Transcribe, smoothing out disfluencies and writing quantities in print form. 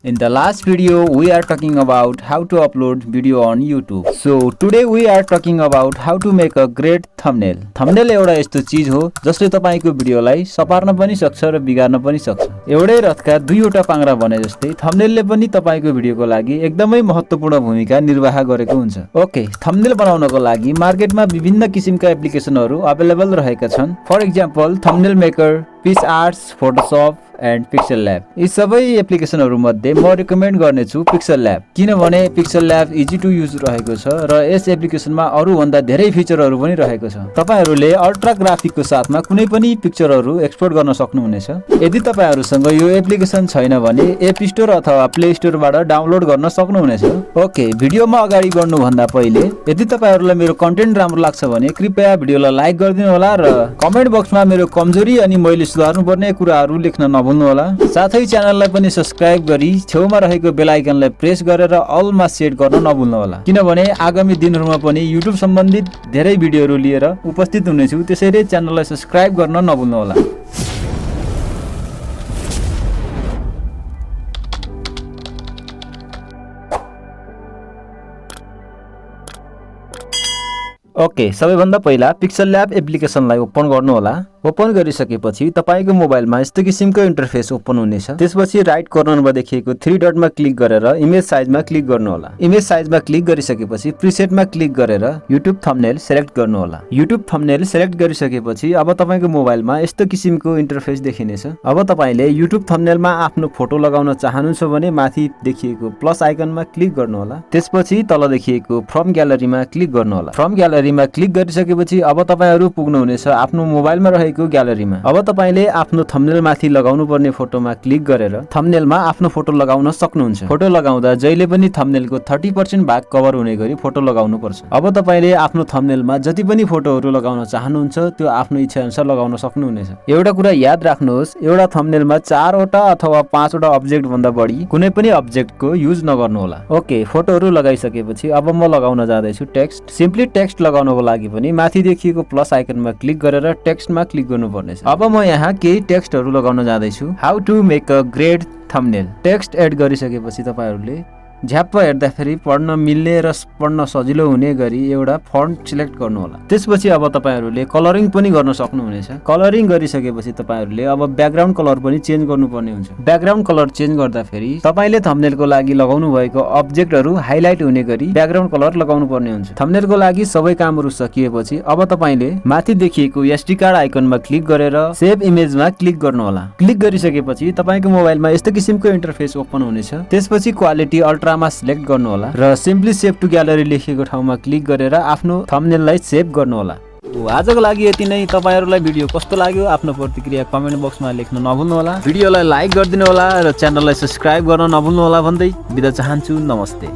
In the last video, we are talking about how to upload video on YouTube. So today we are talking about how to make a great thumbnail. Thumbnail एउटा यस्तो चीज हो जसले तपाईको भिडियोलाई सपार्न पनि सक्छ र बिगार्न पनि सक्छ। एउटै रथका दुईवटा पाङ्ग्रा भने जस्तै थम्बनेलले पनि तपाईको भिडियोको लागि एकदमै महत्त्वपूर्ण भूमिका निर्वाह गरेको हुन्छ। ओके, थम्बनेल बनाउनको लागि मार्केटमा विभिन्न किसिमका एप्लिकेसनहरू अवेलेबल रहेका छन्। For example Thumbnail Maker, Pics Arts, Photoshop and Pixel Lab. यी सबै एप्लिकेसनहरू मध्ये म रिकमेन्ड गर्नेछु पिक्सल ल्याब, किनभने Pixel Lab easy to use रहेको छ र यस एप्लिकेसनमा अरु भन्दा धेरै फिचरहरू पनि रहेको छ। तपाईहरुले अल्ट्रा ग्राफिकको साथमा कुनै पनि पिक्चरहरू एक्सपोर्ट गर्न सक्नुहुनेछ। यदि तपाईहरुसँग यो एप्लिकेसन छैन भने एप स्टोर अथवा प्ले स्टोरबाट डाउनलोड गर्न सक्नुहुनेछ। ओके, भिडियोमा अगाडि बढ्नु भन्दा पहिले यदि तपाईहरुलाई मेरो कन्टेन्ट राम्रो लाग्छ भने कृपया भिडियोलाई लाइक गरिदिनु होला र कमेन्ट बक्समा मेरो कमजोरी अनि मैले सुधार्नुपर्ने कुराहरू लेख्न नभुल्नु होला। साथै च्यानललाई पनि सब्स्क्राइब गरी छेउमा रहेको बेल आइकनलाई प्रेस गरेर अलमा सेट गर्न नभुल्नु होला, किनभने आगामी दिनहरुमा पनि YouTube सम्बन्धित धेरै भिडियोहरू लिएर उपस्थित हुनेछु। त्यसैले च्यानललाई सब्स्क्राइब गर्न नभुल्नु होला। ओके, सबैभन्दा पहिला पिक्सल ल्याब एप्लिकेसनलाई ओपन गर्नु होला। ओपन गरिसकेपछि तपाईको मोबाइलमा यस्तो किसिमको इन्टरफेस ओपन हुनेछ। त्यसपछि राइट कर्नरमा देखिएको 3 डटमा क्लिक गरेर इमेज साइजमा क्लिक गर्नु होला। इमेज साइजमा क्लिक गरिसकेपछि प्रिसेटमा क्लिक गरेर YouTube थम्बनेल सिलेक्ट गर्नु होला। YouTube थम्बनेल सिलेक्ट गरिसकेपछि अब तपाईको मोबाइलमा यस्तो किसिमको इन्टरफेस देखिनेछ। अब तपाईले YouTube थम्बनेलमा आफ्नो फोटो लगाउन चाहनुहुन्छ भने माथि देखिएको प्लस आइकनमा क्लिक गर्नु होला। त्यसपछि तल देखिएको फ्रम ग्यालरीमा क्लिक गर्नु होला। फ्रम ग्यालरीमा क्लिक गरिसकेपछि अब तपाईहरु पुग्नुहुनेछ आफ्नो मोबाइलमा रहेको ग्यालरीमा। अब तपाईले आफ्नो थम्बनेल माथि लगाउनु पर्ने फोटोमा क्लिक गरेर थम्बनेलमा आफ्नो फोटो लगाउन सक्नुहुन्छ। फोटो लगाउँदा जहिले पनि थम्बनेलको 30% भाग कभर हुने गरी फोटो लगाउनु पर्छ। अब तपाईले आफ्नो थम्बनेलमा जति पनि फोटोहरू लगाउन चाहनुहुन्छ त्यो आफ्नो इच्छा अनुसार लगाउन सक्नुहुनेछ। एउटा कुरा याद राख्नुहोस्, एउटा थम्बनेलमा 4 वटा अथवा 5 वटा अब्जेक्ट भन्दा बढी कुनै पनि अब्जेक्टको युज नगर्नु होला। ओके, फोटोहरू लगाइसकेपछि अब म लगाउन जाँदैछु टेक्स्ट। सिम्पली टेक्स्ट लगाउनको लागि पनि माथि देखिएको प्लस आइकनमा क्लिक गरेर टेक्स्टमा क्लिक गर्नुपर्नेछ। अब म यहाँ केही टेक्स्टहरू लगाउन जाँदैछु। How to make a great thumbnail. Text add गरिसकेपछि तपाईहरुले झ्याप्प हेर्दाखेरि पढ्न मिल्ने र पढ्न सजिलो हुने गरी एउटा फन्ट सिलेक्ट गर्नु होला। त्यसपछि अब तपाईहरुले कलरिङ पनि गर्न सक्नुहुनेछ। कलरिङ गरिसकेपछि तपाईहरुले अब ब्याकग्राउन्ड कलर पनि चेन्ज गर्नुपर्ने हुन्छ। ब्याकग्राउन्ड कलर चेन्ज गर्दाखेरि तपाईले थम्बनेलको लागि लगाउनु भएको अब्जेक्टहरू हाइलाइट हुने गरी ब्याकग्राउन्ड कलर लगाउनु पर्ने हुन्छ। थम्बनेलको लागि सबै कामहरू सकिएपछि अब तपाईले माथि देखिएको एसडी कार्ड आइकनमा क्लिक गरेर सेभ इमेजमा क्लिक गर्नु होला। क्लिक गरिसकेपछि तपाईको मोबाइलमा यस्तो किसिमको इन्टरफेस ओपन हुनेछ। त्यसपछि क्वालिटी अल्ट्रा मा सिलेक्ट गर्नु होला र सिम्पली सेभ टु ग्यालरी लेखेको ठाउँमा क्लिक गरेर आफ्नो थम्बनेललाई सेभ गर्नु होला। आजको लागि यति नै। तपाईहरुलाई भिडियो कस्तो लाग्यो आफ्नो प्रतिक्रिया कमेन्ट बक्समा लेख्न नभुल्नु होला। भिडियोलाई लाइक गरिदिनु होला र च्यानललाई सब्स्क्राइब गर्न नभुल्नु होला भन्दै बिदा चाहन्छु। नमस्ते।